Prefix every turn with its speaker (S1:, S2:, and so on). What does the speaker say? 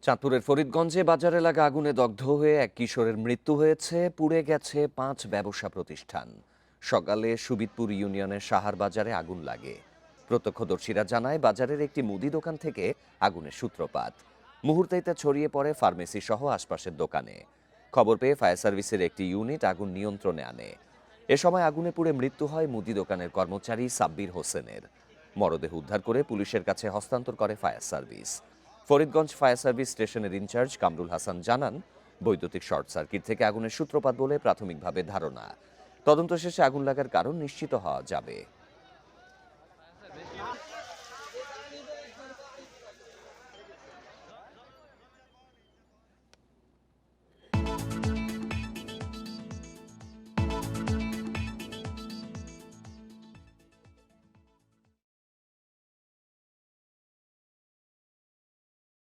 S1: চাঁদপুরের ফরিদগঞ্জে বাজারে লাগা আগুনে দগ্ধ হয়ে এক কিশোরের মৃত্যু হয়েছে। পুড়ে গেছে 5 ব্যবসা প্রতিষ্ঠান। সকালে সুবিদপুর ইউনিয়নের সাহার বাজারে আগুন লাগে। প্রত্যক্ষদর্শীরা জানায় বাজারের একটি মুদি দোকান থেকে আগুনের সূত্রপাত। মুহূর্তেই তা ছড়িয়ে পড়ে ফার্মেসি সহ আশপাশের দোকানে। খবর পেয়ে ফায়ার সার্ভিসের একটি ইউনিট আগুন নিয়ন্ত্রণে আনে। এ সময় আগুনে পুড়ে মৃত্যু হয় মুদি দোকানের কর্মচারী সাব্বির হোসেনের। মরদেহ উদ্ধার করে পুলিশের কাছে হস্তান্তর করে fire service. Faridganj fire service স্টেশনের ইনচার্জ কামরুল হাসান জানান, বৈদ্যুতিক শর্ট সার্কিট থেকে আগুনের সূত্রপাত বলে প্রাথমিকভাবে ধারণা। তদন্ত শেষে আগুন লাগার কারণ নিশ্চিত হওয়া যাবে।